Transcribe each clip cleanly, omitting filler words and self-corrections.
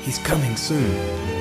He's coming soon.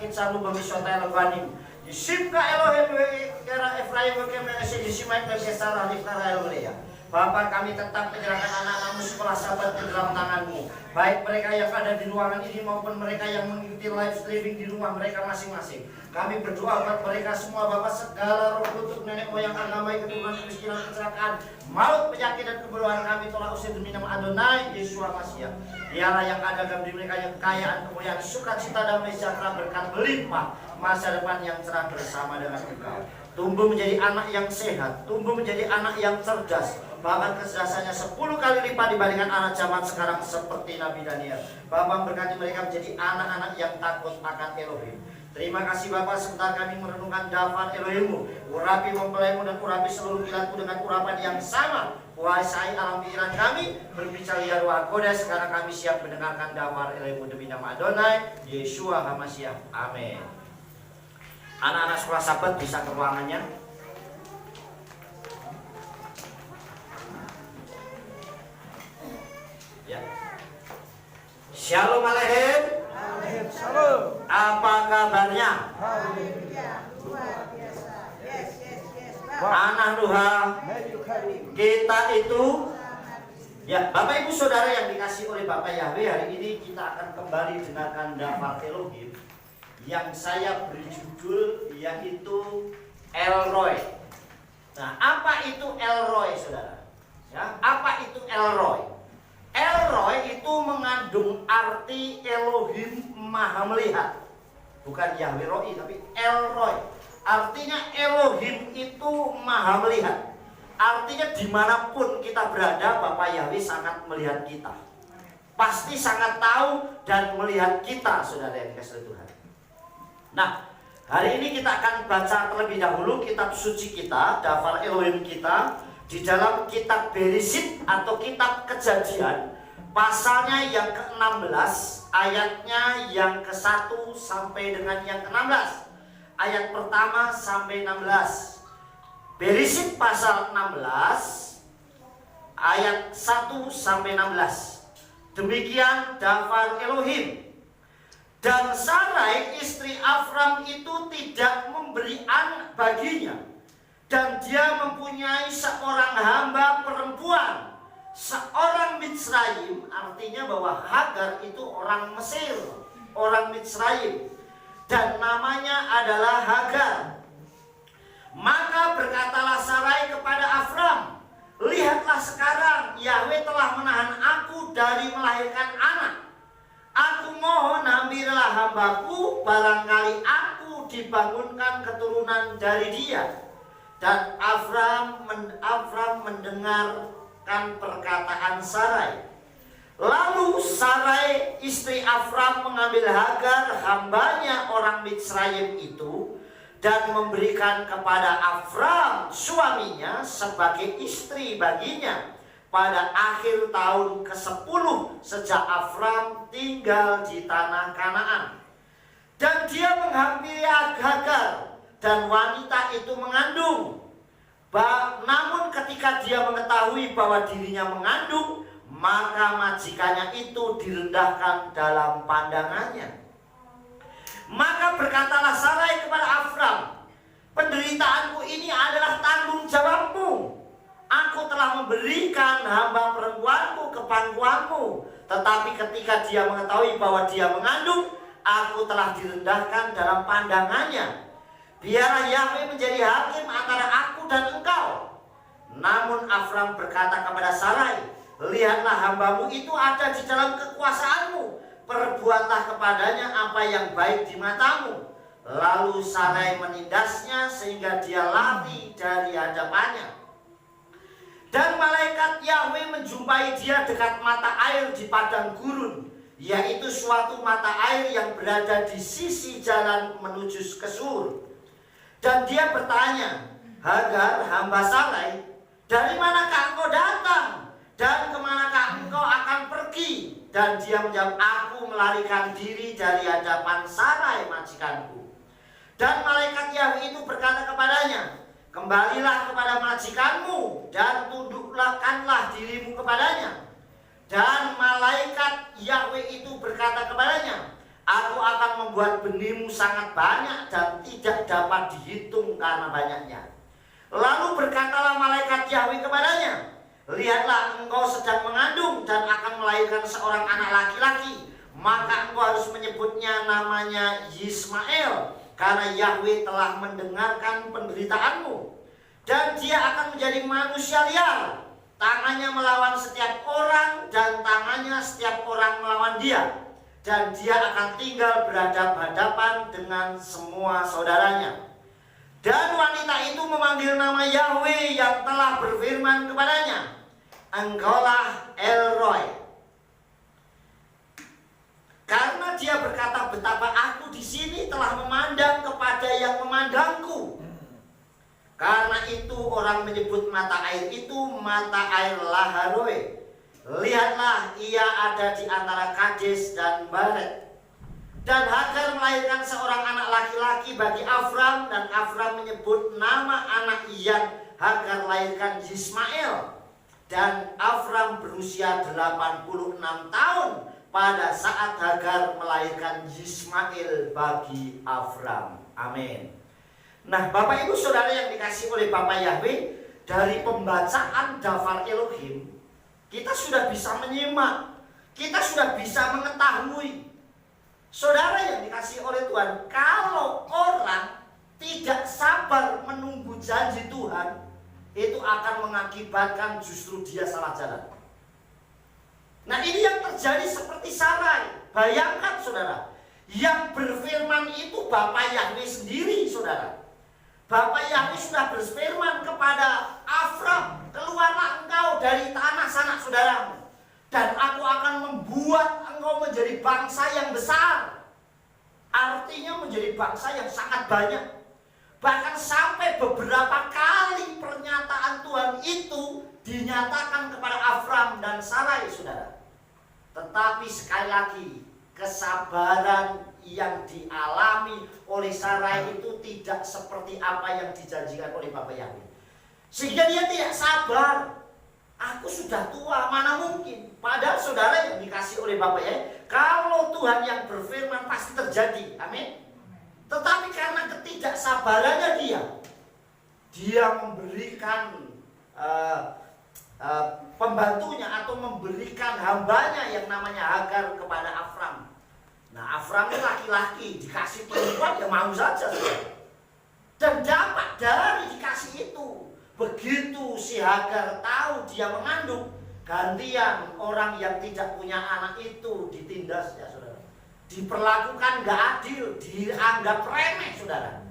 kitsanu bamisota Elohanim. Yishipka Elohim kera Efraim keme Yishimai Kesara Liftara Eloheya. Bapa, kami tetap menyerahkan anak-anakmu sekolah Sabat ke dalam tangan-Mu. Baik mereka yang ada di ruangan ini maupun mereka yang mengikuti live streaming di rumah mereka masing-masing. Kami berdoa buat mereka semua, Bapak, segala roh kutuk nenek moyang agama, keturunan, kemiskinan, kecelakaan, maut, penyakit dan keburuan kami tolak usir demi nama Adonai Yesus Masiah. Dialah yang ada dalam diri mereka yang kekayaan, kemuliaan, sukacita, damai sejahtera, berkat berlimpah, masa depan yang cerah bersama dengan Engkau. Tumbuh menjadi anak yang sehat, tumbuh menjadi anak yang cerdas, bahkan kecerdasannya 10 kali lipat dibandingkan anak zaman sekarang seperti Nabi Daniel. Bapak, berkati mereka menjadi anak-anak yang takut akan Elohim. Terima kasih Bapak, sebentar kami merenungkan daftar Elohimmu. Urapi mempelaimu dan urapi seluruh kilatmu dengan urapan yang sama. Kuasai alam pikiran kami, berbicara ya Ruach Kodes. Sekarang kami siap mendengarkan daftar Elohimmu demi nama Adonai Yeshua HaMashiach. Amin. Anak-anak sekolah Sabat bisa ke ruangannya. Ya. Shalom Aleichem. Shalom. Apa kabarnya? Luar biasa. Yes. Anak Nuha. Kita itu, ya Bapak Ibu Saudara yang dikasih oleh Bapak Yahweh, hari ini kita akan kembali dengarkan daftar Elohim yang saya beri judul yaitu Elroy. Nah, apa itu Elroy, Saudara? Ya, apa itu Elroy? Elroy itu mengandung arti Elohim Maha Melihat. Bukan Yahweh Roi, tapi Elroy. Artinya Elohim itu Maha Melihat. Artinya dimanapun kita berada, Bapak Yahweh sangat melihat kita. Pasti sangat tahu dan melihat kita, Saudara yang dikasihi Tuhan. Nah, hari ini kita akan baca terlebih dahulu kitab suci kita, daftar Elohim kita, di dalam kitab Bereshit atau kitab Kejadian, pasalnya yang ke-16, ayatnya yang ke-1 sampai dengan yang ke-16. Ayat pertama sampai 16. Bereshit pasal 16, ayat 1 sampai 16. Demikian daftar Elohim. Dan Sarai istri Avram itu tidak memberi anak baginya, dan dia mempunyai seorang hamba perempuan, seorang Mitzrayim. Artinya bahwa Hagar itu orang Mesir, orang Mitzrayim, dan namanya adalah Hagar. Maka berkatalah Sarai kepada Avram, lihatlah sekarang Yahweh telah menahan aku dari melahirkan anak. Aku mohon ambillah hambaku, barangkali aku dibangunkan keturunan dari dia. Dan Avram mendengarkan perkataan Sarai. Lalu Sarai istri Avram mengambil Hagar hambanya orang Mitzrayim itu dan memberikan kepada Avram suaminya sebagai istri baginya pada akhir tahun ke-10 sejak Avram tinggal di tanah Kanaan. Dan dia menghampiri Hagar, dan wanita itu mengandung. Namun ketika dia mengetahui bahwa dirinya mengandung, maka majikannya itu direndahkan dalam pandangannya. Maka berkatalah Sarai kepada Avram, penderitaanku ini adalah tanggung jawabmu. Aku telah memberikan hamba perempuanku ke pangkuanmu, tetapi ketika dia mengetahui bahwa dia mengandung, aku telah direndahkan dalam pandangannya. Biarlah Yahweh menjadi hakim antara aku dan engkau. Namun Avram berkata kepada Sarai, lihatlah hambamu itu ada di dalam kekuasaanmu, perbuatlah kepadanya apa yang baik di matamu. Lalu Sarai menindasnya sehingga dia lari dari hadapannya. Dan malaikat Yahweh menjumpai dia dekat mata air di padang gurun, yaitu suatu mata air yang berada di sisi jalan menuju ke Sur. Dan dia bertanya, Hagar, hamba Sarai, dari manakah engkau datang? Dan kemanakah engkau akan pergi? Dan dia menjawab, aku melarikan diri dari hadapan Sarai majikanku. Dan malaikat Yahweh itu berkata kepadanya, kembalilah kepada majikanmu dan tundukkanlah dirimu kepadanya. Dan malaikat Yahweh itu berkata kepadanya, aku akan membuat benihmu sangat banyak dan tidak dapat dihitung karena banyaknya. Lalu berkatalah malaikat Yahweh kepadanya, lihatlah engkau sedang mengandung dan akan melahirkan seorang anak laki-laki. Maka engkau harus menyebutnya namanya Yismael, karena Yahweh telah mendengarkan penderitaanmu. Dan dia akan menjadi manusia liar, tangannya melawan setiap orang dan tangannya setiap orang melawan dia. Dan dia akan tinggal berhadapan-hadapan dengan semua saudaranya. Dan wanita itu memanggil nama Yahweh yang telah berfirman kepadanya, engkaulah El-Roi. Karena dia berkata, betapa aku di sini telah memandang kepada yang memandangku. Karena itu orang menyebut mata air itu mata air Laharoi. Lihatlah, ia ada di antara Kades dan Baret. Dan Hagar melahirkan seorang anak laki-laki bagi Avram, dan Avram menyebut nama anak yang Hagar lahirkan Yismael. Dan Avram berusia 86 tahun pada saat Hagar melahirkan Yismael bagi Avram. Amin. Nah, Bapak Ibu Saudara yang dikasihi oleh Bapak Yahweh, dari pembacaan Dafar Elohim, kita sudah bisa menyimak, kita sudah bisa mengetahui. Saudara yang dikasihi oleh Tuhan, kalau orang tidak sabar menunggu janji Tuhan, itu akan mengakibatkan justru dia salah jalan. Nah, ini yang terjadi seperti Sarai. Bayangkan saudara, yang berfirman itu Bapak Yahweh sendiri saudara. Bapak Yahweh sudah berfirman kepada Avram, keluarlah engkau dari tanah sanak saudaramu, dan aku akan membuat engkau menjadi bangsa yang besar. Artinya menjadi bangsa yang sangat banyak. Bahkan sampai beberapa kali pernyataan Tuhan itu dinyatakan kepada Avram dan Sarai, saudara. Tetapi sekali lagi, kesabaran yang dialami oleh Sarai itu tidak seperti apa yang dijanjikan oleh Bapak Yahweh. Sehingga dia tidak sabar. Aku sudah tua, mana mungkin. Padahal saudara yang dikasih oleh Bapak Yahweh, kalau Tuhan yang berfirman pasti terjadi. Amin. Tetapi karena ketidaksabarannya dia memberikan pembantunya atau memberikan hambanya yang namanya Hagar kepada Avram. Nah, Avram itu laki-laki, dikasih perempuan ya mau saja. Dan dapat dari dikasih itu. Begitu si Hagar tahu dia mengandung, gantian orang yang tidak punya anak itu ditindas ya saudara. Diperlakukan gak adil, dianggap remeh saudara.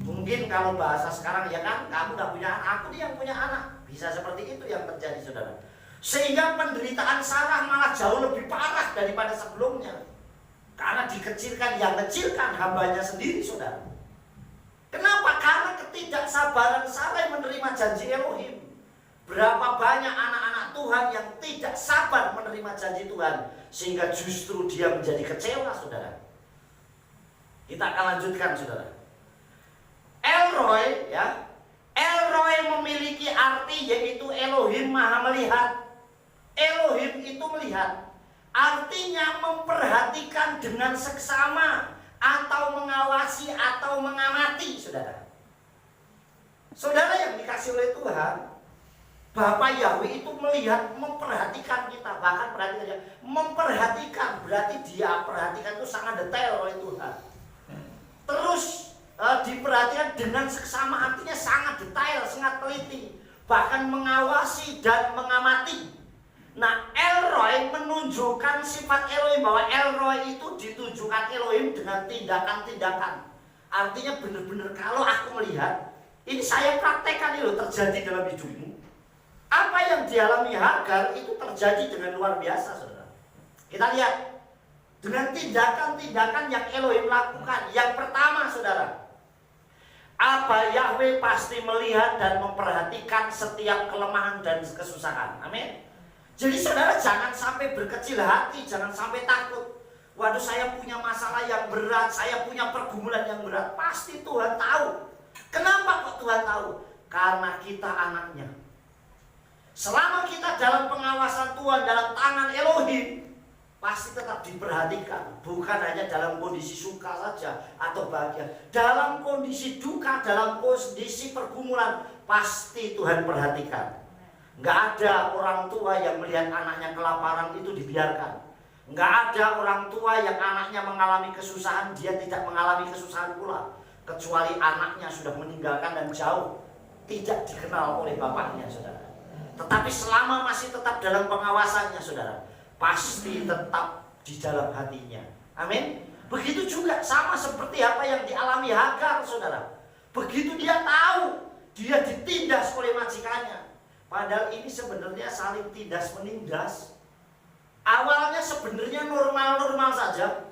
Mungkin kalau bahasa sekarang ya kan, kamu gak punya anak, aku nih yang punya anak. Bisa seperti itu yang terjadi saudara. Sehingga penderitaan Sarah malah jauh lebih parah daripada sebelumnya. Karena dikecilkan, yang kecilkan hambanya sendiri saudara. Kenapa? Karena ketidaksabaran Sarah menerima janji Elohim. Berapa banyak anak-anak Tuhan yang tidak sabar menerima janji Tuhan, sehingga justru dia menjadi kecewa saudara. Kita akan lanjutkan saudara. El-Roi ya. El-Roi memiliki arti yaitu Elohim Maha Melihat. Elohim itu melihat. Artinya memperhatikan dengan seksama, atau mengawasi atau mengamati saudara. Saudara yang dikasih oleh Tuhan, Bapak Yahweh itu melihat, memperhatikan kita. Bahkan perhatikan, memperhatikan berarti dia perhatikan itu sangat detail oleh Tuhan. Terus diperhatikan dengan seksama, artinya sangat detail, sangat teliti. Bahkan mengawasi dan mengamati. Nah, El-Roi menunjukkan sifat Elohim, bahwa El-Roi itu ditujukan Elohim dengan tindakan-tindakan. Artinya benar-benar kalau aku melihat, ini saya praktekkan itu terjadi dalam hidupmu. Apa yang dialami Hagar itu terjadi dengan luar biasa saudara. Kita lihat dengan tindakan-tindakan yang Elohim lakukan. Yang pertama saudara, Abah Yahweh pasti melihat dan memperhatikan setiap kelemahan dan kesusahan. Amin. Jadi saudara jangan sampai berkecil hati, jangan sampai takut. Waduh, saya punya masalah yang berat, saya punya pergumulan yang berat. Pasti Tuhan tahu. Kenapa kok Tuhan tahu? Karena kita anaknya. Selama kita dalam pengawasan Tuhan, dalam tangan Elohim, pasti tetap diperhatikan, bukan hanya dalam kondisi suka saja atau bahagia. Dalam kondisi duka, dalam kondisi pergumulan, pasti Tuhan perhatikan. Nggak ada orang tua yang melihat anaknya kelaparan itu dibiarkan. Nggak ada orang tua yang anaknya mengalami kesusahan, dia tidak mengalami kesusahan pula. Kecuali anaknya sudah meninggalkan dan jauh, tidak dikenal oleh bapaknya, saudara. Tetapi selama masih tetap dalam pengawasannya, saudara, pasti tetap di dalam hatinya. Amin. Begitu juga sama seperti apa yang dialami Hagar, saudara. Begitu dia tahu dia ditindas oleh majikannya. Padahal ini sebenarnya saling tindas menindas. Awalnya sebenarnya normal-normal saja.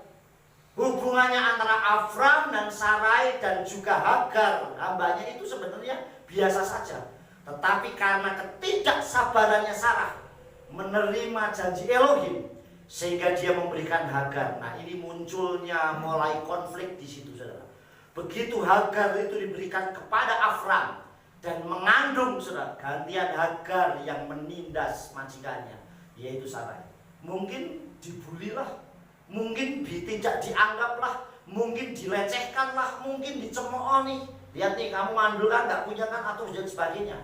Hubungannya antara Avram dan Sarai dan juga Hagar, hambanya, itu sebenarnya biasa saja. Tetapi karena ketidaksabarannya Sarah menerima janji Elohim, sehingga dia memberikan Hagar. Nah, ini munculnya mulai konflik di situ, saudara. Begitu Hagar itu diberikan kepada Avram dan mengandung, saudara, gantian Hagar yang menindas majikannya, yaitu Sarai. Mungkin dibulilah, mungkin tidak dianggaplah, mungkin dilecehkanlah, mungkin dicemoohi. Lihat nih, kamu mandul kan, nggak punya kan, atau dan sebagainya.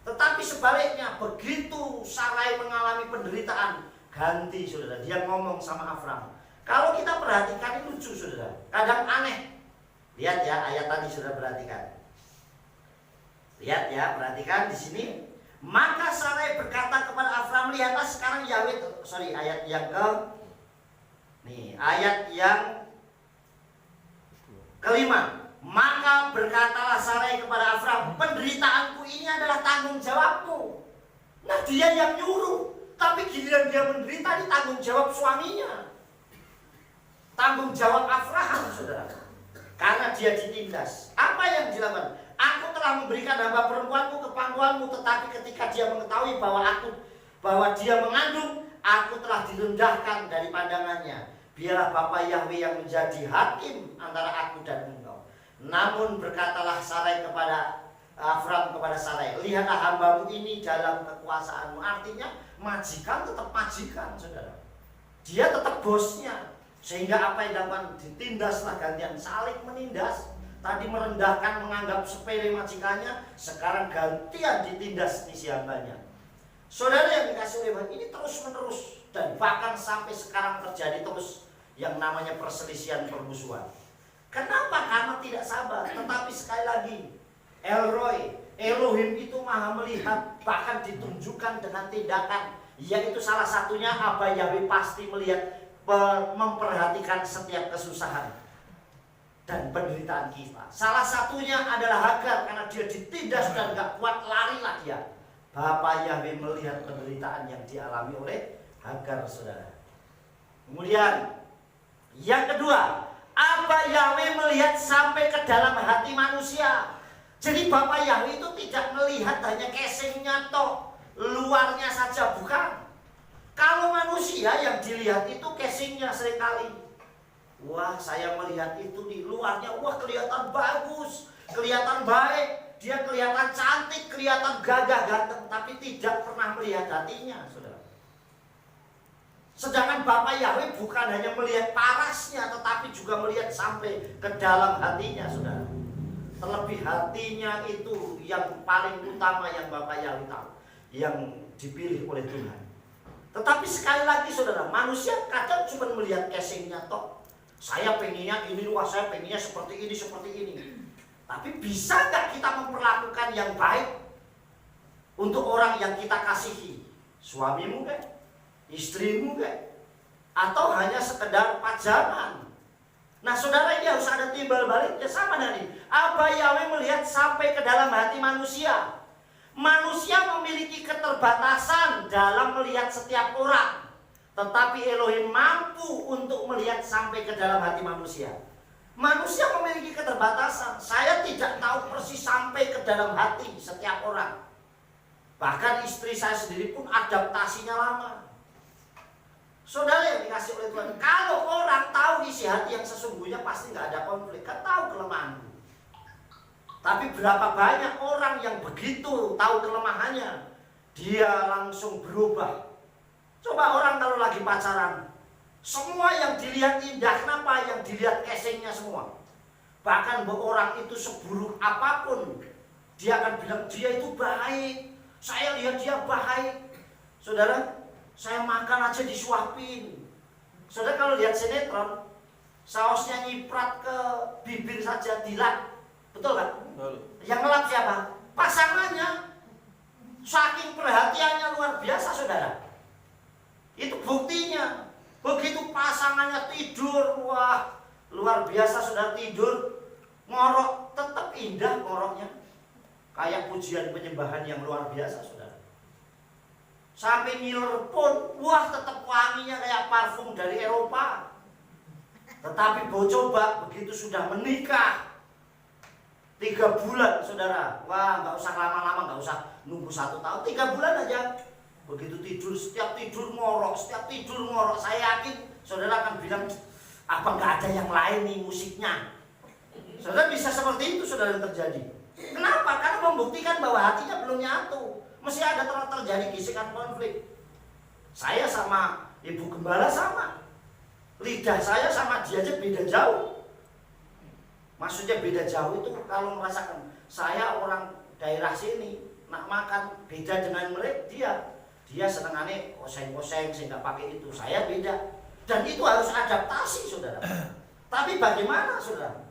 Tetapi sebaliknya, begitu Sarai mengalami penderitaan, ganti, saudara. Dia ngomong sama Avram. Kalau kita perhatikan ini lucu, saudara. Kadang aneh. Lihat ya, ayat tadi sudah perhatikan. Lihat ya, perhatikan di sini. Maka Sarai berkata kepada Avram, lihatlah sekarang Yahweh, ayat yang ayat yang kelima. Maka berkatalah Sarai kepada Avram, penderitaanku ini adalah tanggung jawabmu. Nah, dia yang nyuruh, tapi giliran dia menderita, ini tanggung jawab suaminya. Tanggung jawab Abraham, saudara. Karena dia ditindas. Apa yang dilakukan? Aku telah memberikan hamba perempuanku ke pangkuanmu, tetapi ketika dia mengetahui bahwa dia mengandung, aku telah direndahkan dari pandangannya. Biarlah Bapa Yahweh yang menjadi hakim antara aku dan engkau. Namun berkatalah Sarai kepada Avram kepada Sarai, lihatlah hambamu ini dalam kekuasaanmu. Artinya majikan tetap majikan, saudara. Dia tetap bosnya. Sehingga apa yang dilakukan? Ditindaslah gantian, saling menindas. Tadi merendahkan, menganggap sepele majikannya, sekarang gantian ditindas si hambanya. Saudara yang dikasih oleh Tuhan, ini terus menerus dan bahkan sampai sekarang terjadi terus yang namanya perselisihan, permusuhan. Kenapa? Karena tidak sabar. Tetapi sekali lagi, El-Roy, Elohim itu maha melihat, bahkan ditunjukkan dengan tindakan, yaitu salah satunya Abah Yahweh pasti melihat, memperhatikan setiap kesusahan dan penderitaan kita. Salah satunya adalah Hagar, karena dia ditindas dan gak kuat, larilah dia. Bapa Yahweh melihat penderitaan yang dialami oleh Hagar, saudara. Kemudian yang kedua, Abah Yahweh melihat sampai ke dalam hati manusia. Jadi Bapa Yahweh itu tidak melihat hanya casingnya toh, luarnya saja, bukan. Kalau manusia yang dilihat itu casingnya seringkali. Wah, saya melihat itu di luarnya, wah kelihatan bagus, kelihatan baik, dia kelihatan cantik, kelihatan gagah ganteng, tapi tidak pernah melihat hatinya, saudara. Sedangkan Bapa Yahweh bukan hanya melihat parasnya, tetapi juga melihat sampai ke dalam hatinya, saudara. Terlebih hatinya itu yang paling utama yang Bapa Yahweh tahu, yang dipilih oleh Tuhan. Tetapi sekali lagi, saudara, manusia kadang cuma melihat casingnya toh. Saya pengennya ini, wah saya pengennya seperti ini, seperti ini. Tapi bisa nggak kita memperlakukan yang baik untuk orang yang kita kasihi? Suamimu kan? Istrimu kan? Atau hanya sekedar pajangan? Nah, saudara, ini harus ada timbal baliknya sama dari Abah Yahweh melihat sampai ke dalam hati manusia. Manusia memiliki keterbatasan dalam melihat setiap orang. Tetapi Elohim mampu untuk melihat sampai ke dalam hati manusia. Manusia memiliki keterbatasan. Saya tidak tahu persis sampai ke dalam hati setiap orang. Bahkan istri saya sendiri pun adaptasinya lama. Saudara yang dikasih oleh Tuhan, kalau orang tahu isi hati yang sesungguhnya, pasti nggak ada konflik. Kan tahu kelemahanmu. Tapi berapa banyak orang yang begitu tahu kelemahannya, dia langsung berubah. Coba orang kalau lagi pacaran, Semua yang dilihat indah, kenapa? Yang dilihat casingnya semua. Bahkan orang itu seburuk apapun, dia akan bilang dia itu baik. Saya lihat dia baik. Saudara, saya makan aja disuapin. Saudara kalau lihat sinetron, sausnya nyiprat ke bibir saja dilap. Betul kan? Betul. Yang ngelap siapa? Pasangannya. Saking perhatiannya luar biasa, saudara. Itu buktinya. Begitu pasangannya tidur, wah luar biasa, saudara, tidur ngorok, tetap indah ngoroknya. Kayak pujian penyembahan yang luar biasa, saudara. Sampai ngiler pun, wah tetap wanginya kayak parfum dari Eropa. Tetapi coba begitu sudah menikah 3 bulan, saudara, wah nggak usah lama-lama, nggak usah nunggu 1 tahun, 3 bulan aja. Begitu tidur, setiap tidur ngorok, setiap tidur ngorok. Saya yakin saudara akan bilang, apa nggak ada yang lain nih musiknya? Saudara bisa seperti itu, saudara, yang terjadi. Kenapa? Karena membuktikan bahwa hatinya belum nyatu. Mesti ada terjadi gesekan konflik. Saya sama ibu gembala sama. Lidah saya sama dia aja beda jauh. Maksudnya beda jauh itu kalau merasakan saya orang daerah sini, nak makan beda dengan mereka. Dia senengannya oseng-oseng, saya nggak pakai itu. Saya beda. Dan itu harus adaptasi, saudara. Tapi bagaimana, saudara?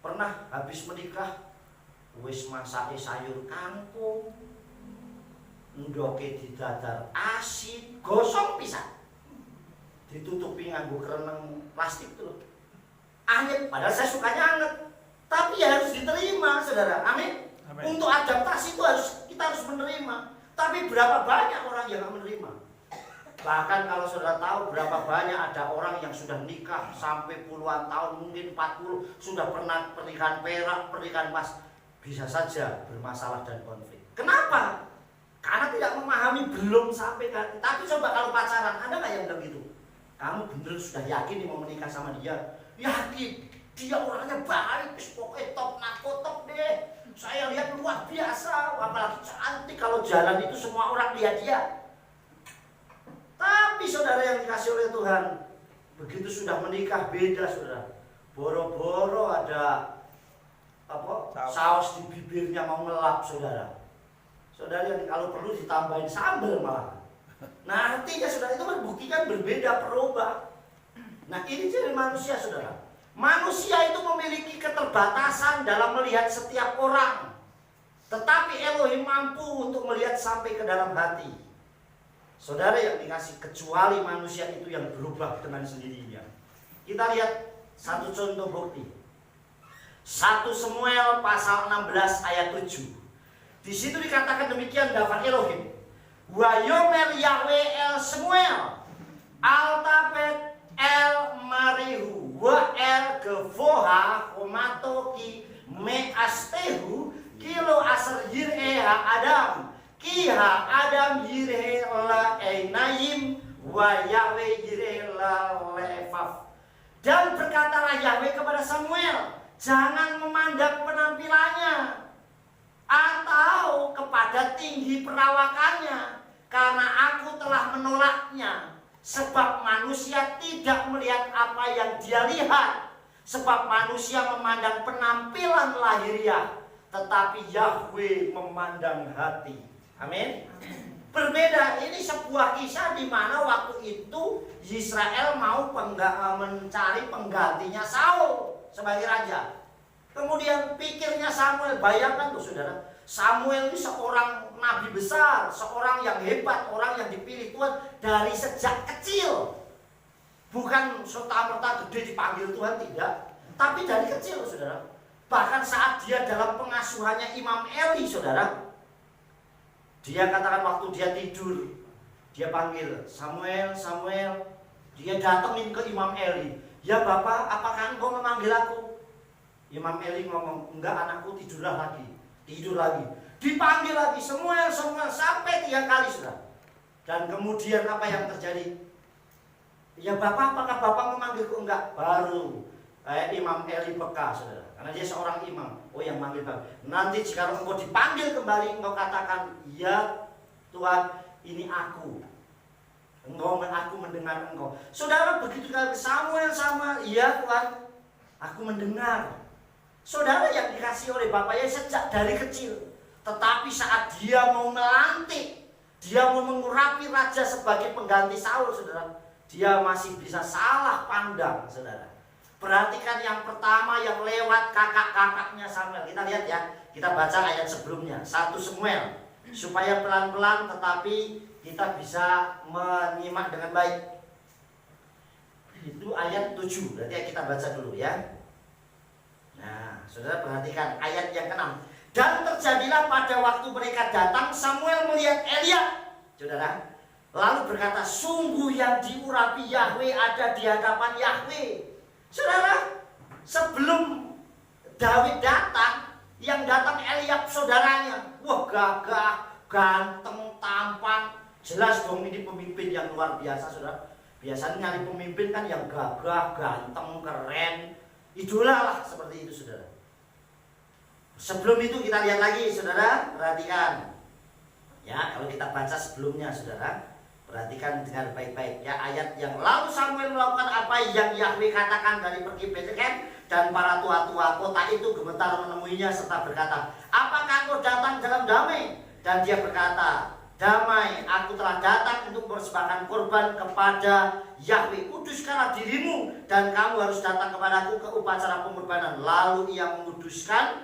Pernah habis menikah, wis masake sayur kangkung, ndoke didadar asin, gosong pisan. Ditutupi nganggo kereneng plastik tuh loh. Anget, padahal saya sukanya anget. Tapi ya harus diterima, saudara. Amin. Untuk adaptasi itu kita harus menerima. Tapi berapa banyak orang yang menerima? Bahkan kalau saudara tahu berapa banyak ada orang yang sudah nikah sampai puluhan tahun, mungkin 40, sudah pernah pernikahan perak, pernikahan emas, bisa saja bermasalah dan konflik. Kenapa? Karena tidak memahami, belum sampai ke. Tapi coba kalau pacaran, ada nggak yang bilang gitu? Kamu bener sudah yakin nih mau menikah sama dia? Yakin, dia orangnya baik, pokoknya top nakotop deh. Saya lihat luar biasa, apalagi cantik, kalau jalan itu semua orang lihat dia. Tapi saudara yang dikasih oleh Tuhan, begitu sudah menikah beda, saudara. Boro-boro ada saus di bibirnya mau ngelap, saudara. Saudara yang kalau perlu ditambahin sambal malah. Nah artinya saudara itu membuktikan berbeda, perubah. Nah ini jadi manusia, saudara. Manusia itu memiliki keterbatasan dalam melihat setiap orang. Tetapi Elohim mampu untuk melihat sampai ke dalam hati. Saudara yang dikasih, kecuali manusia itu yang berubah dengan sendirinya. Kita lihat satu contoh bukti. 1 Samuel pasal 16 ayat 7. Di situ dikatakan demikian, daftar Elohim. Wa yomer Yahweh el Samuel altabet el marihu wa el gevoha komatoki me astehu kilo aser yir'eha adam kiha adam yir'ela einayim wa Yahweh yir'ela lefaf. Dan berkatalah Yahweh kepada Samuel, jangan memandang penampilannya atau kepada tinggi perawakannya, karena aku telah menolaknya. Sebab manusia tidak melihat apa yang dia lihat. Sebab manusia memandang penampilan lahiriah, tetapi Yahweh memandang hati. Amin. Berbeda, ini sebuah kisah di mana waktu itu Israel mau mencari penggantinya Saul sebagai raja. Kemudian pikirnya Samuel, bayangkan tuh saudara, Samuel ini seorang nabi besar, seorang yang hebat, orang yang dipilih Tuhan dari sejak kecil. Bukan serta-merta gede dipanggil Tuhan, tidak. Tapi dari kecil, saudara. Bahkan saat dia dalam pengasuhannya Imam Eli, saudara, dia katakan waktu dia tidur, dia panggil Samuel, Samuel. Dia datengin ke Imam Eli. Ya Bapak, apakah engkau memanggil aku? Imam Eli ngomong, enggak, anakku, tidurlah lagi. Tidur lagi. Dipanggil lagi, Samuel, Samuel, sampai 3 kali, saudara. Dan kemudian apa yang terjadi? Ya Bapak, apakah Bapak memanggilku? Enggak. Baru Imam Eli peka, saudara. Karena dia seorang imam. Oh, yang manggil Bapak. Nanti jika engkau dipanggil kembali, engkau katakan, ya Tuhan, ini aku. Aku mendengar engkau. Saudara, begitu kali Samuel sama, iya Tuhan, aku mendengar. Saudara yang dikasih oleh bapaknya sejak dari kecil. Tetapi saat dia mau melantik, dia mau mengurapi raja sebagai pengganti Saul, saudara, dia masih bisa salah pandang, saudara. Perhatikan yang pertama yang lewat kakak-kakaknya Samuel. Kita lihat ya, kita baca ayat sebelumnya, 1 Samuel. Supaya pelan-pelan tetapi kita bisa menyimak dengan baik. Itu ayat 7, berarti kita baca dulu ya. Nah, saudara perhatikan ayat yang ke-6. Dan terjadilah pada waktu mereka datang, Samuel melihat Elia, saudara, lalu berkata, sungguh yang diurapi Yahweh ada di hadapan Yahweh. Saudara, sebelum David datang, yang datang Eliab saudaranya. Wah, gagah, ganteng, tampan. Jelas dong ini pemimpin yang luar biasa, saudara. Biasanya nyari pemimpin kan yang gagah, ganteng, keren, idola lah, seperti itu, saudara. Sebelum itu kita lihat lagi, saudara, perhatikan. Ya, kalau kita baca sebelumnya, saudara, perhatikan dengan baik-baik ya ayat yang lalu Samuel melakukan apa yang Yahweh katakan dari pergi Betlehem, dan para tua-tua kota itu gemetar menemuinya serta berkata, apakah kau datang dalam damai? Dan dia berkata, damai, aku telah datang untuk mempersembahkan korban kepada Yahweh. Kuduskanlah dirimu dan kamu harus datang kepadaku ke upacara pengorbanan. Lalu ia menguduskan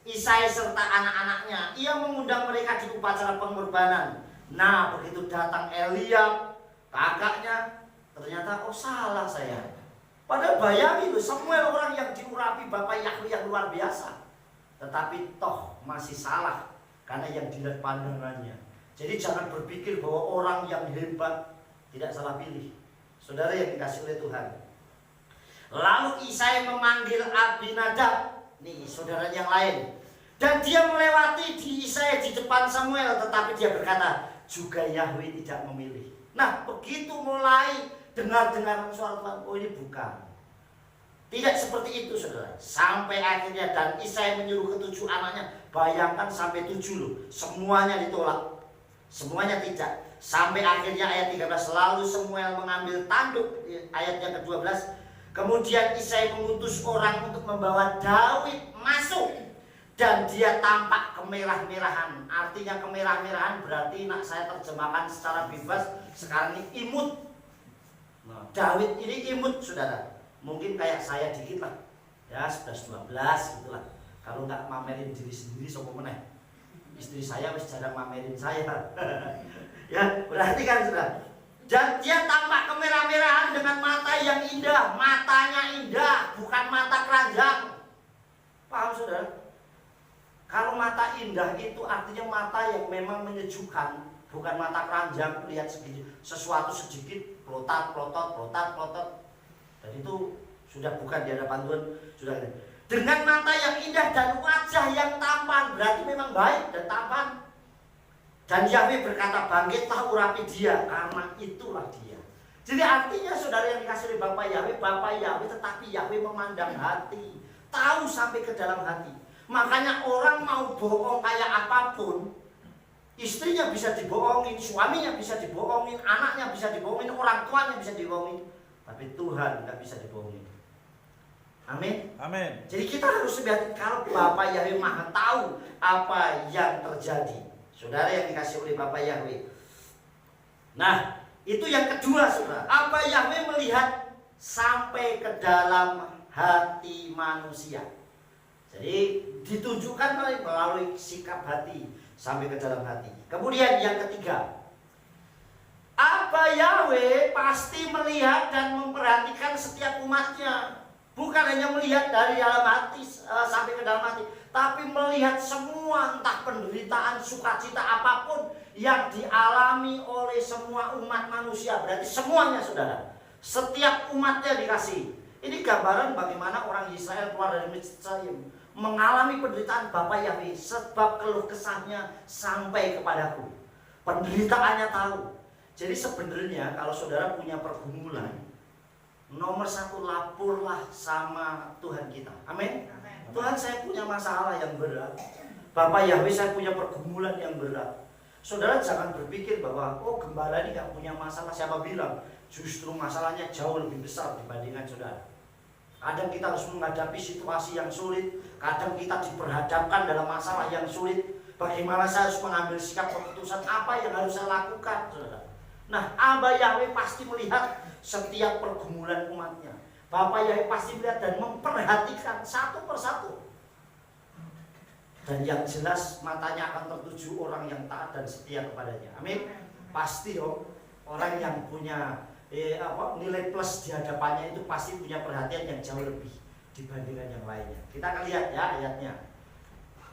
Isai serta anak-anaknya. Ia mengundang mereka di upacara pengorbanan. Nah, begitu datang Eliab, kakaknya, ternyata oh salah saya. Padahal bayangin loh, Samuel orang yang diurapi Bapak Yahweh yang luar biasa. Tetapi toh masih salah karena yang dilihat pandangannya. Jadi jangan berpikir bahwa orang yang hebat tidak salah pilih. Saudara yang dikasih oleh Tuhan. Lalu Isai memanggil Abinadab, nih saudara yang lain, dan dia melewati di Isai di depan Samuel, tetapi dia berkata, juga Yahweh tidak memilih. Nah, begitu mulai dengar-dengar suara Tuhan, oh ini bukan. Tidak seperti itu, saudara. Sampai akhirnya dan Isai menyuruh ke-7 anaknya. Bayangkan sampai 7 loh, semuanya ditolak. Semuanya tidak. Sampai akhirnya ayat 13, lalu Samuel mengambil tanduk, ayatnya ke-12. Kemudian Isai mengutus orang untuk membawa Daud masuk, dan dia tampak kemerah-merahan. Artinya kemerah-merahan berarti nak saya terjemahkan secara bebas sekarang ini imut. Nah, Daud ini imut, saudara. Mungkin kayak saya dikit lah, ya 11-12 gitulah. Kalau nggak mamerin diri sendiri sopo meneh. Istri saya wis jarang mamerin saya. Ya, perhatikan saudara. Dan dia tampak kemerah-merahan dengan mata yang indah. Matanya indah, bukan mata keranjang. Paham saudara? Kalau mata indah itu artinya mata yang memang menyejukkan, bukan mata keranjang, lihat sesuatu sedikit, plotat. Dan itu sudah bukan di hadapan Tuhan, sudah. Dengan mata yang indah dan wajah yang tampan, berarti memang baik dan tampan. Dan Yahweh berkata, bangkitlah urapi dia, karena itulah dia. Jadi artinya saudara yang dikasih oleh Bapak Yahweh, tetapi Yahweh memandang hati, tahu sampai ke dalam hati. Makanya orang mau bohong kayak apapun, istrinya bisa dibohongin, suaminya bisa dibohongin, anaknya bisa dibohongin, orang tuanya bisa dibohongin, tapi Tuhan nggak bisa dibohongin. Amin. Amin. Jadi kita harus lihat kalau Bapak Yahweh Maha tahu apa yang terjadi. Saudara yang dikasih oleh Bapak Yahweh. Nah, itu yang kedua, saudara. Apa Yahweh melihat sampai ke dalam hati manusia. Jadi ditunjukkan melalui sikap hati sampai ke dalam hati. Kemudian yang ketiga, apa Yahweh pasti melihat dan memperhatikan setiap umatnya. Bukan hanya melihat dari dalam hati sampai ke dalam hati, tapi melihat semua, entah penderitaan, sukacita apapun yang dialami oleh semua umat manusia. Berarti semuanya, saudara. Setiap umatnya dikasih. Ini gambaran bagaimana orang Israel keluar dari Mesir mengalami penderitaan Bapak Yahweh, sebab keluh kesahnya sampai kepadaku. Penderitaannya tahu. Jadi sebenarnya kalau saudara punya pergumulan, nomor satu, lapurlah sama Tuhan kita. Amin. Tuhan, saya punya masalah yang berat. Bapak Yahweh, saya punya pergumulan yang berat. Saudara jangan berpikir bahwa oh gembala ini gak punya masalah. Siapa bilang? Justru masalahnya jauh lebih besar dibandingkan saudara. Kadang kita harus menghadapi situasi yang sulit. Kadang kita diperhadapkan dalam masalah yang sulit. Bagaimana saya harus mengambil sikap keputusan, apa yang harus saya lakukan, saudara. Nah, Abah Yahweh pasti melihat setiap pergumulan umatnya. Bapak Yahweh pasti melihat dan memperhatikan satu persatu. Dan yang jelas matanya akan tertuju orang yang taat dan setia kepadanya. Amin. Pasti dong, orang yang punya nilai plus di hadapannya itu pasti punya perhatian yang jauh lebih dibandingkan yang lainnya. Kita akan lihat ya ayatnya.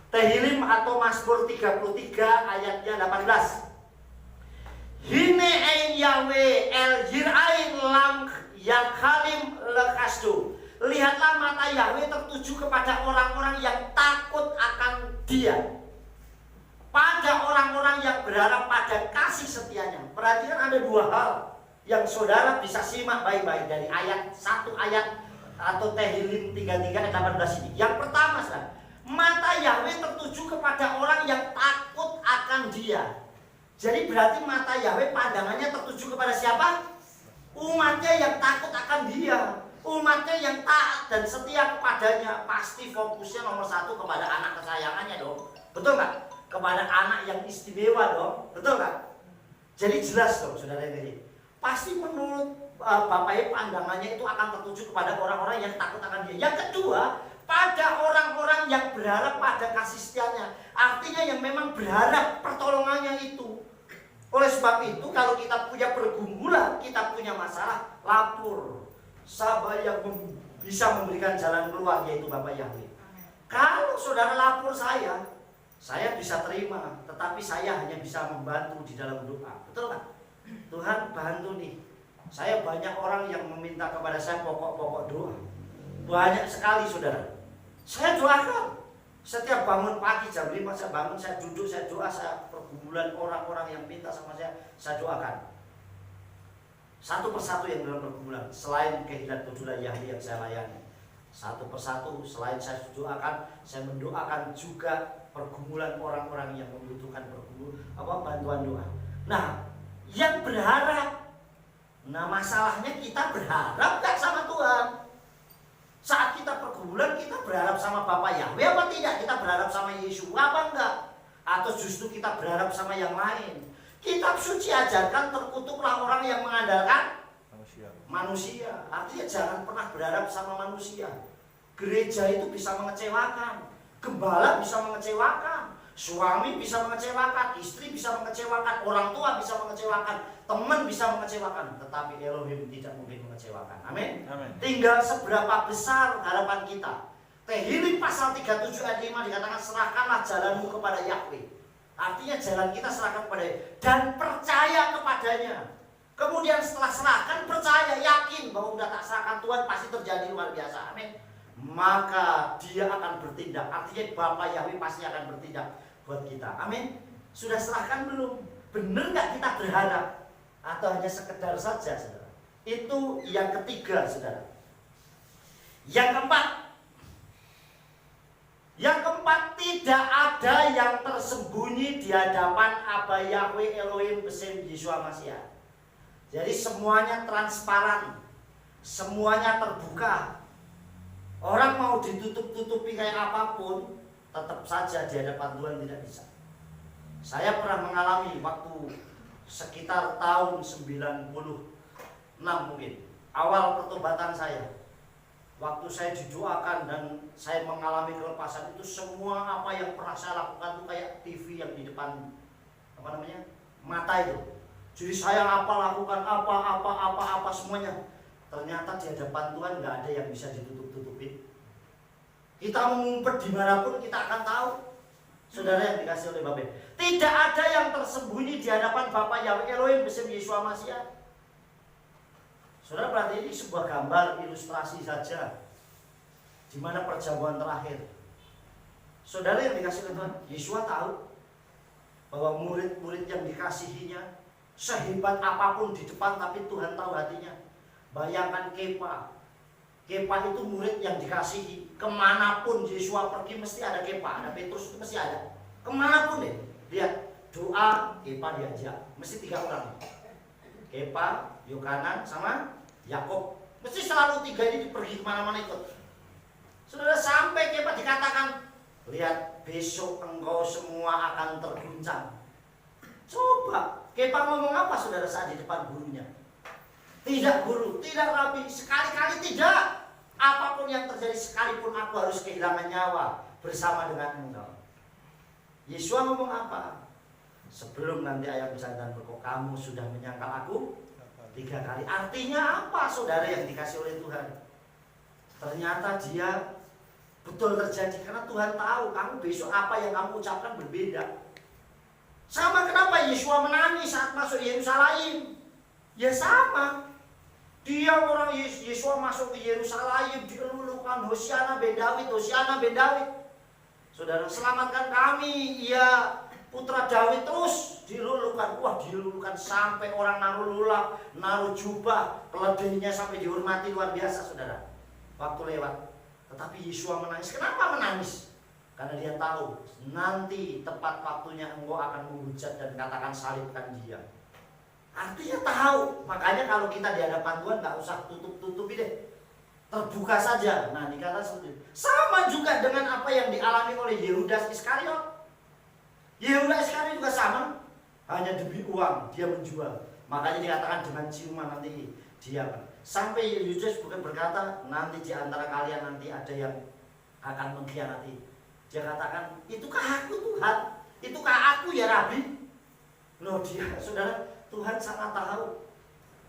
Tehillim atau Mazmur 33 ayatnya 18. Hine ein Yahweh el yirain lam yakhalim lekasdu. Lihatlah mata Yahweh tertuju kepada orang-orang yang takut akan Dia, pada orang-orang yang berharap pada kasih setianya. Perhatikan ada dua hal yang saudara bisa simak baik-baik dari ayat satu ayat atau Tehillim 33 ayat 18 ini. Yang pertama, saudara, mata Yahweh tertuju kepada orang yang takut akan Dia. Jadi berarti mata Yahweh pandangannya tertuju kepada siapa? Umatnya yang takut akan Dia, umatnya yang taat dan setia kepadanya. Pasti fokusnya nomor satu kepada anak kesayangannya dong. Betul nggak? Kepada anak yang istimewa dong. Betul nggak? Jadi jelas dong saudara ini. Pasti menurut Bapak pandangannya itu akan tertuju kepada orang-orang yang takut akan Dia. Yang kedua, pada orang-orang yang berharap pada kasih setianya. Artinya yang memang berharap pertolongannya itu. Oleh sebab itu kalau kita punya pergumulan, kita punya masalah, lapor. Sahabat yang bisa memberikan jalan keluar yaitu Bapak Yahweh. Kalau saudara lapor saya bisa terima, tetapi saya hanya bisa membantu di dalam doa. Betul kan? Tuhan bantu nih. Saya banyak orang yang meminta kepada saya pokok-pokok doa. Banyak sekali saudara. Saya doakan. Setiap bangun pagi jam 5 saya bangun, saya duduk, saya doa, saya pergumulan orang-orang yang minta sama saya doakan. Satu persatu yang dalam pergumulan, selain kehidupan kejulan Yahweh yang saya layani. Satu persatu, selain saya doakan, saya mendoakan juga pergumulan orang-orang yang membutuhkan bantuan doa. Nah, yang berharap, nah masalahnya kita berharap gak sama Tuhan? Saat kita pergumulan kita berharap sama Bapak Yahweh apa tidak? Kita berharap sama Yesus apa enggak? Atau justru kita berharap sama yang lain? Kitab suci ajarkan terkutuklah orang yang mengandalkan manusia. Artinya jangan pernah berharap sama manusia. Gereja itu bisa mengecewakan, gembala bisa mengecewakan, suami bisa mengecewakan, istri bisa mengecewakan, orang tua bisa mengecewakan, teman bisa mengecewakan, tetapi Elohim tidak mungkin mengecewakan. Amin. Tinggal seberapa besar harapan kita. Tehillim pasal 37 ayat 5 dikatakan serahkanlah jalanmu kepada Yahweh. Artinya jalan kita serahkan kepada Dia dan percaya kepadanya. Kemudian setelah serahkan, percaya, yakin bahwa udah tak serahkan Tuhan pasti terjadi luar biasa. Amin. Maka Dia akan bertindak. Artinya Bapak Yahweh pasti akan bertindak buat kita. Amin. Sudah serahkan belum? Benar nggak kita berharap? Atau hanya sekedar saja, saudara? Itu yang ketiga, saudara. Yang keempat, tidak ada yang tersembunyi di hadapan Abah Yahweh Elohim Besim Yeshua Mashiach. Jadi semuanya transparan, semuanya terbuka. Orang mau ditutup-tutupi kayak apapun, tetap saja di hadapan Tuhan tidak bisa. Saya pernah mengalami waktu sekitar tahun 96 mungkin, awal pertobatan saya. Waktu saya didoakan dan saya mengalami kelepasan itu, semua apa yang pernah saya lakukan itu kayak TV yang di depan mata itu. Jadi saya lakukan apa semuanya. Ternyata di hadapan Tuhan nggak ada yang bisa ditutup-tutupin. Kita mengumpet dimanapun kita akan tahu. Saudara yang dikasih oleh Bapak, tidak ada yang tersembunyi di hadapan Bapak Yahweh Elohim Besim Yeshua Mashiach. Saudara berarti ini sebuah gambar ilustrasi saja di mana perjamuan terakhir. Saudara yang dikasih oleh Tuhan, Yeshua tahu bahwa murid-murid yang dikasihinya sehebat apapun di depan, tapi Tuhan tahu hatinya. Bayangkan Kepa itu murid yang dikasihi. Kemanapun Yeshua pergi mesti ada Kepa, ada Petrus itu mesti ada. Kemanapun deh, lihat doa, Kepa diajak. Mesti 3 orang. Kepa, Yohanan, sama Yakub. Mesti selalu 3 ini pergi kemana-mana ikut. Saudara, sampai Kepa dikatakan, lihat besok engkau semua akan terguncang. Coba, Kepa ngomong apa saudara saat di depan gurunya? Tidak guru, tidak rabi, sekali-kali tidak. Apapun yang terjadi sekalipun aku harus kehilangan nyawa bersama dengan engkau. Yesua ngomong apa? Sebelum nanti ayam jantan berkok, kamu sudah menyangkal aku 3 kali. Artinya apa saudara yang dikasih oleh Tuhan? Ternyata dia betul terjadi karena Tuhan tahu kamu besok apa yang kamu ucapkan berbeda. Sama kenapa Yesua menangis saat masuk Yerusalem? Ya sama. Dia orang Yesua masuk ke Yerusalem dilulukan Hosiana ben Daud, Hosiana ben Daud. Saudara, selamatkan kami, ya putra Daud, terus dilulukan. Wah, dilulukan sampai orang naruh lulak, naruh jubah, keledainya sampai dihormati luar biasa, saudara. Waktu lewat. Tetapi Yesua menangis. Kenapa menangis? Karena dia tahu nanti tepat waktunya engkau akan menghujat dan katakan salibkan dia. Artinya tahu. Makanya kalau kita di hadapan Tuhan gak usah tutup-tutupi deh. Terbuka saja. Nah, dikatakan seperti itu. Sama juga dengan apa yang dialami oleh Yehudas Iskariot. Yehudas Iskariot juga sama. Hanya demi uang dia menjual. Makanya dikatakan dengan ciuman nanti dia. Sampai Yehudas bukan berkata nanti di antara kalian nanti ada yang akan mengkhianati. Dia katakan, itukah aku Tuhan? Itukah aku ya Rabi? Loh dia, saudara, Tuhan sangat tahu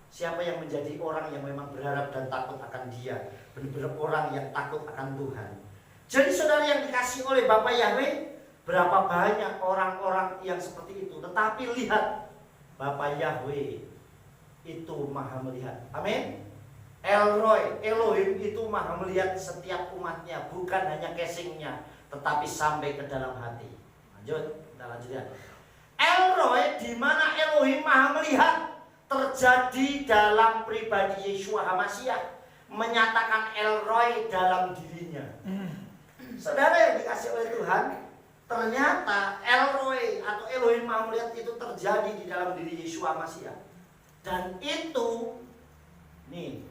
siapa yang menjadi orang yang memang berharap dan takut akan dia. Benar-benar orang yang takut akan Tuhan. Jadi saudara yang dikasih oleh Bapa Yahweh, berapa banyak orang-orang yang seperti itu. Tetapi lihat, Bapa Yahweh itu maha melihat. Amin. El-Roy, Elohim itu maha melihat setiap umatnya, bukan hanya casingnya, tetapi sampai ke dalam hati. Lanjut, kita lanjut ya. El-Roy, di mana Elohim maha melihat, terjadi dalam pribadi Yeshua HaMashiach, menyatakan El-Roy dalam dirinya. Saudara yang dikasih oleh Tuhan, ternyata El-Roy atau Elohim maha melihat itu terjadi di dalam diri Yeshua HaMashiach. Dan itu, nih,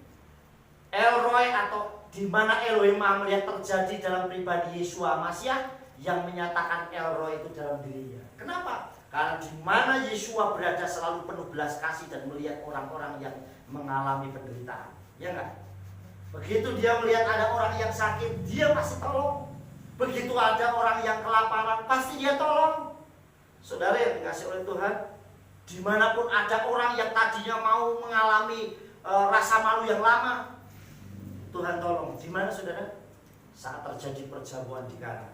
El-Roy atau di mana Elohim maha melihat terjadi dalam pribadi Yeshua HaMashiach yang menyatakan El-Roy itu dalam dirinya. Kenapa? Karena di mana Yeshua berada selalu penuh belas kasih dan melihat orang-orang yang mengalami penderitaan. Ya enggak? Begitu dia melihat ada orang yang sakit, dia pasti tolong. Begitu ada orang yang kelaparan, pasti dia tolong. Saudara yang dikasih oleh Tuhan, dimanapun ada orang yang tadinya mau mengalami rasa malu yang lama, Tuhan tolong. Di mana saudara? Saat terjadi perjamuan di Kana.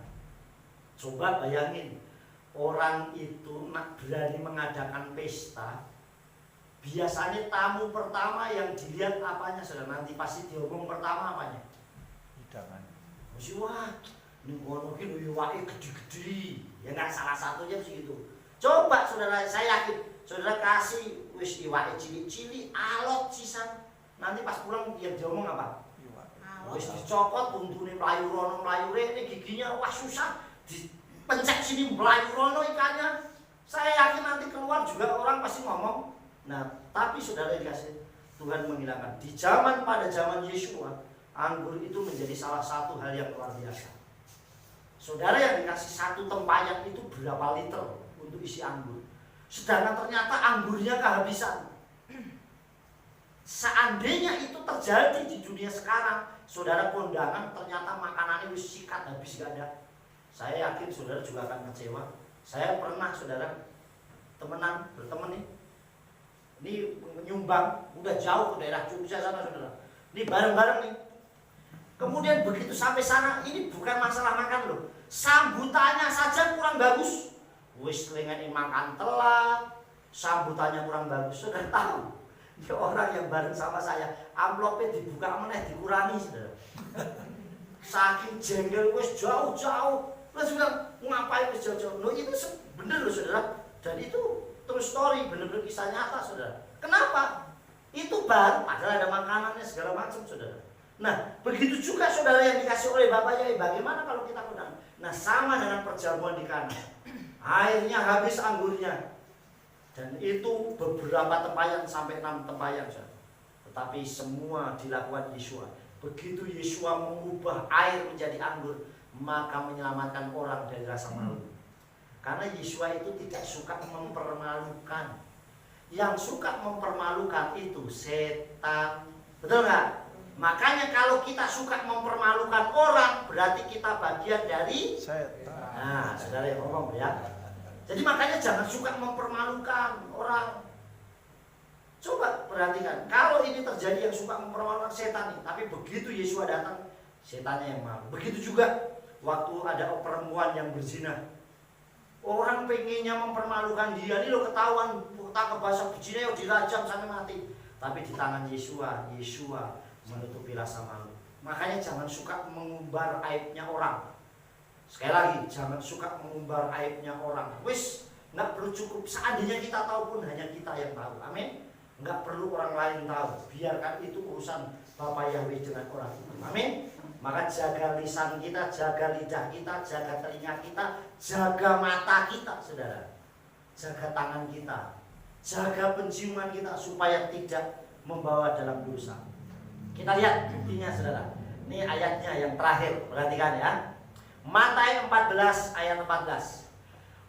Coba bayangin, orang itu berani mengadakan pesta. Biasanya tamu pertama yang dilihat apanya, saudara? Nanti pasti diomong pertama apanya? Hidangan. Mesti wah, ini ngono ki iwake gede-gede. Ya enggak, salah satunya begitu. Coba saudara, saya yakin saudara kasih wis iwake cilik-cilik, alot sisan. Nanti pas pulang dia diomong apa? Wis dicopot buntune mlayu rono mlayu rene, giginya wah susah. Dipencet sini mlayu rono ikannya. Saya yakin nanti keluar juga orang pasti ngomong. Nah, tapi saudara dikasih Tuhan menghilangkan. Di zaman pada zaman Yeshua, anggur itu menjadi salah satu hal yang luar biasa. Saudara yang dikasih satu tempayan itu berapa liter untuk isi anggur. Sedangkan ternyata anggurnya kehabisan. Seandainya itu terjadi di dunia sekarang, saudara kondangan ternyata makanannya wis sikat habis gak ada. Saya yakin saudara juga akan kecewa. Saya pernah saudara temenan berteman nih. Ini menyumbang udah jauh ke daerah Jogja sana saudara. Ini bareng-bareng nih. Kemudian begitu sampai sana, ini bukan masalah makan loh. Sambutannya saja kurang bagus. Wis kelengane makan telat, sambutannya kurang bagus. Saudara tahu, ini orang yang bareng sama saya, amplopnya dibuka meneh dikurangi saudara. Saking jengkel wis jauh-jauh. Terus bilang, ngapain wis jauh-jauh? Loh itu bener loh saudara. Dan itu true story, bener-bener kisah nyata saudara. Kenapa? Itu baru, padahal ada makanannya segala macam saudara. Nah, begitu juga saudara yang dikasih oleh Bapa Yahweh. Bagaimana kalau kita kondangan? Nah, sama dengan perjamuan di Kana. Airnya habis, anggurnya. Dan itu beberapa tempayan sampai 6 tempayan. Tetapi semua dilakukan Yesua. Begitu Yesua mengubah air menjadi anggur, maka menyelamatkan orang dari rasa malu. Karena Yesua itu tidak suka mempermalukan. Yang suka mempermalukan itu setan. Betul nggak? Makanya kalau kita suka mempermalukan orang, berarti kita bagian dari Setan. Nah, saudara yang ngomong ya. Jadi makanya jangan suka mempermalukan orang. Coba perhatikan, kalau ini terjadi yang suka mempermalukan setan nih, tapi begitu Yesua datang, setannya yang malu. Begitu juga waktu ada perempuan yang berzina. Orang pengennya mempermalukan dia, ini lo ketahuan, tak kebasa berzina, dirajam sampai mati. Tapi di tangan Yesua, Yesua menutupi rasa malu. Makanya jangan suka mengumbar aibnya orang. Sekali lagi, jangan suka mengumbar aibnya orang. Wis, nggak perlu cukup. Seandainya kita tahu pun hanya kita yang tahu. Amin. Nggak perlu orang lain tahu. Biarkan itu urusan Bapa Yahweh dengan orang itu. Amin. Maka jaga lisan kita, jaga lidah kita, jaga telinga kita, jaga mata kita, saudara. Jaga tangan kita, jaga penciuman kita supaya tidak membawa dalam dosa. Kita lihat buktinya, saudara. Ini ayatnya yang terakhir. Perhatikan ya. Matius 14 ayat 14.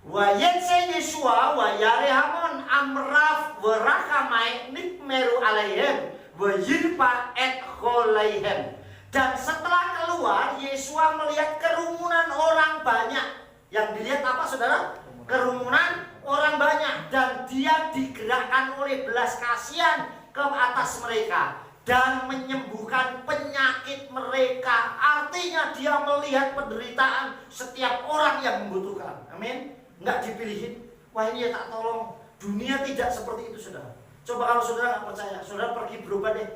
Wa yense Yesua wa yarehamon amraf wa rakamai nikmeru alaihem wa yirpa et kholaihem. Dan setelah keluar, Yesua melihat kerumunan orang banyak. Yang dilihat apa, saudara? Kerumunan orang banyak. Dan dia digerakkan oleh belas kasihan ke atas mereka dan menyembuhkan penyakit mereka. Artinya dia melihat penderitaan setiap orang yang membutuhkan. Amin. Enggak dipilihin. Wah, ini ya tak tolong. Dunia tidak seperti itu, saudara. Coba kalau saudara nggak percaya, saudara pergi berobat deh.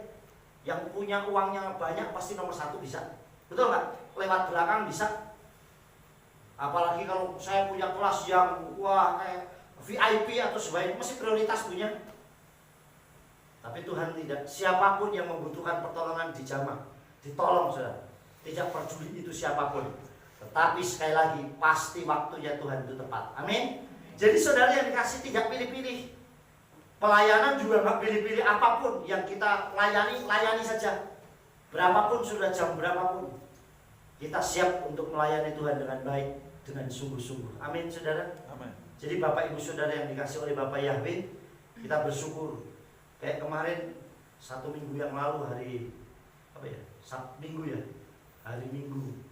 Yang punya uangnya banyak pasti nomor 1 bisa. Betul nggak? Lewat belakang bisa. Apalagi kalau saya punya kelas yang wah kayak VIP atau sebagainya, masih prioritas punya. Tapi Tuhan tidak. Siapapun yang membutuhkan pertolongan dijamah, ditolong, saudara. Tidak peduli itu siapapun. Tetapi sekali lagi, pasti waktunya Tuhan itu tepat. Amin. Jadi saudara yang dikasih tidak pilih-pilih. Pelayanan juga nggak pilih-pilih, apapun yang kita layani, layani saja. Berapapun sudah jam berapapun, kita siap untuk melayani Tuhan dengan baik, dengan sungguh-sungguh. Amin, saudara. Amin. Jadi Bapak Ibu Saudara yang dikasih oleh Bapak Yahweh, kita bersyukur. Kayak kemarin 1 minggu yang lalu, hari apa ya? Minggu ya, hari Minggu.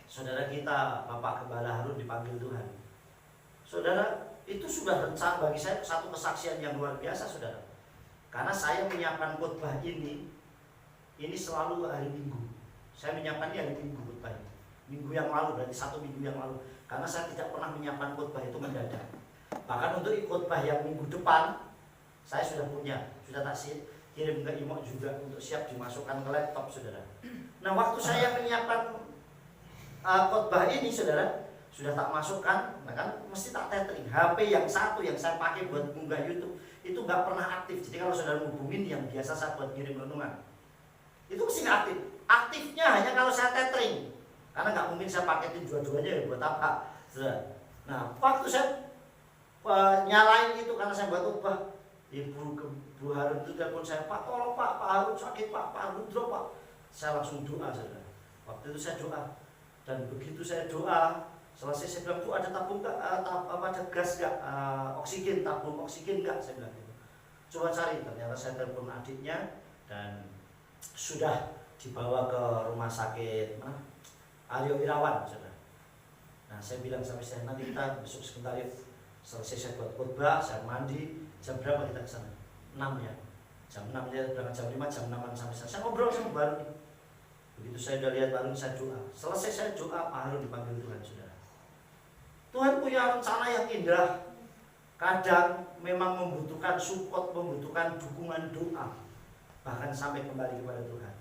Saudara kita Bapak Gembala Harun dipanggil Tuhan. Saudara, itu sudah rencana bagi saya satu kesaksian yang luar biasa, saudara. Karena saya menyiapkan khotbah ini selalu hari Minggu. Saya menyiapkan hari Minggu khotbah ini. Minggu yang lalu, berarti 1 minggu yang lalu. Karena saya tidak pernah menyiapkan khotbah itu mendadak. Bahkan untuk khotbah yang minggu depan, saya sudah punya, sudah tak kirim ke Imo juga untuk siap dimasukkan ke laptop, saudara. Nah, waktu saya menyiapkan khotbah ini, saudara, sudah tak masukkan, nah kan mesti tak tethering. HP yang satu yang saya pakai buat munggah YouTube itu nggak pernah aktif. Jadi kalau saudara hubungin yang biasa saya buat kirim renungan, itu mesti nggak aktif. Aktifnya hanya kalau saya tethering, karena nggak mungkin saya paketin dua-duanya ya, buat apa, saudara. Nah, waktu saya nyalain itu karena saya buat khotbah, Ibu Harun itu telepon saya, Pak tolong Pak Harun sakit Pak Harun drop Pak. Saya langsung doa, saudara. Waktu itu saya doa, dan begitu saya doa, selesai saya bilang, Bu ada tabung gak, ada gas gak, oksigen, tabung oksigen gak, saya bilang gitu. Coba cari, ternyata saya telepon adiknya dan sudah dibawa ke rumah sakit Aryo Irawan, saudara. Nah, saya bilang sampai saya, nanti kita besok sebentar ya, selesai saya buat khotbah, saya mandi, jam berapa kita ke sana? 6 ya. Jam 6 ya, berangkat jam 5, jam 6 sampai sana. Saya ngobrol sama Harun. Begitu saya udah lihat Harun, saya doa. Selesai saya doa, Pak Harun dipanggil Tuhan, saudara. Tuhan punya rencana yang indah. Kadang memang membutuhkan support, membutuhkan dukungan doa, bahkan sampai kembali kepada Tuhan.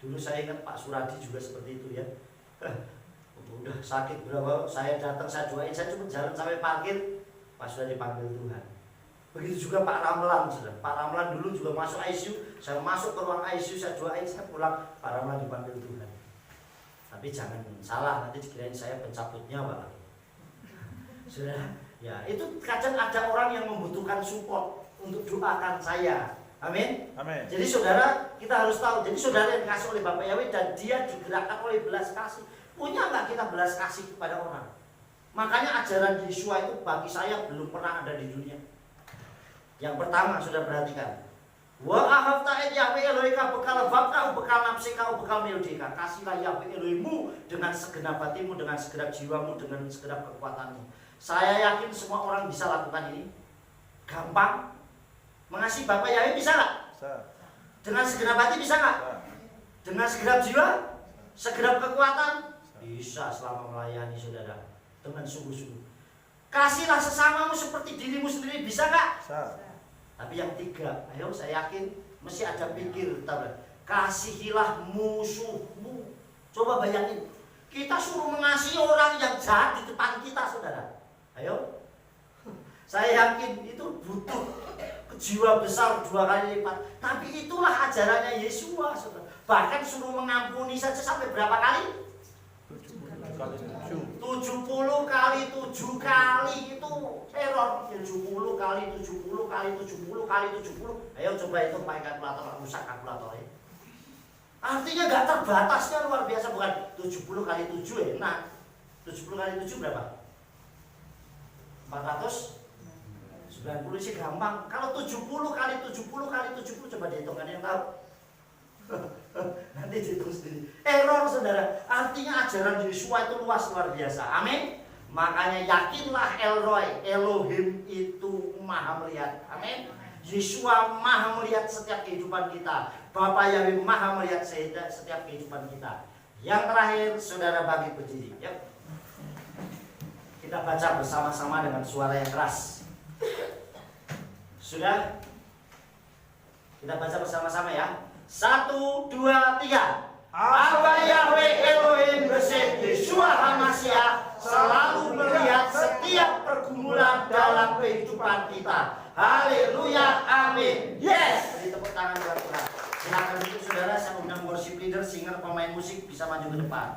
Dulu saya ingat Pak Suradi juga seperti itu ya. Udah sakit berapa, saya datang, saya doain, saya cuma jalan sampai parkir, Pak sudah dipanggil Tuhan. Begitu juga Pak Ramlan, saudara. Pak Ramlan dulu juga masuk ICU, saya masuk ke ruang ICU, saya doain, saya pulang, Pak Ramlan dipanggil Tuhan. Tapi jangan salah, nanti dikirain saya pencabut nyawa. Saudara, Ya, itu kadang ada orang yang membutuhkan support untuk doakan saya. Amin. Amin. Jadi saudara, kita harus tahu. Jadi saudara yang dikasih oleh Bapak Yahweh dan dia digerakkan oleh belas kasih. Punya nggak kita belas kasih kepada orang? Makanya ajaran Yesua itu bagi saya belum pernah ada di dunia. Yang pertama, sudah perhatikan. Wa ahabta Yahweh Elohika bekal bapkau, bekal nafsikau, bekal melodika. Kasihlah Yahweh Elohimmu dengan segenap hatimu, dengan segenap jiwamu, dengan segenap kekuatanmu. Saya yakin semua orang bisa lakukan ini. Gampang. Mengasihi Bapak Yahweh bisa nggak? Bisa. Dengan segenap hati bisa nggak? Dengan segenap jiwa? Segenap kekuatan? Bisa selama melayani saudara. Dengan sungguh-sungguh. Kasihlah sesamamu seperti dirimu sendiri, bisa nggak? Bisa. Tapi yang tiga, ayo saya yakin mesti ada pikir, tahu gak? Kasihilah musuhmu. Coba bayangin, kita suruh mengasihi orang yang jahat di depan kita, saudara. Ayo, saya yakin itu butuh jiwa besar 2 kali lipat. Tapi itulah ajarannya Yesua, saudara. Bahkan suruh mengampuni saja sampai berapa kali? 70 kali 7 kali itu error. 70 kali 70 kali 70 kali 70. Ayo coba itu pakai kalkulator, rusak kalkulator ya. Artinya gak terbatasnya luar biasa, bukan 70 kali 7 ya. Nah, 70 kali 7 berapa? 490 sih gampang. Kalau 70 kali 70 kali 70 coba dihitung, kan yang tahu? Nanti dihitung sendiri. Error saudara. Artinya ajaran Yesua itu luas luar biasa. Amin. Makanya yakinlah Elroy, Elohim itu maha melihat. Amin. Yesua maha melihat setiap kehidupan kita. Bapak Yahweh maha melihat setiap kehidupan kita. Yang terakhir saudara bagi berdiri. Yuk. Kita baca bersama-sama dengan suara yang keras. Sudah? Kita baca bersama-sama ya. 1, 2, 3. Abba Yahweh Elohim Besed Yesua HaMashiach selalu melihat setiap pergumulan dalam kehidupan kita. Haleluya, amin. Yes. Beri tepuk tangan buat Tuhan. Silakan untuk saudara, saya undang worship leader, singer, pemain musik bisa maju ke depan.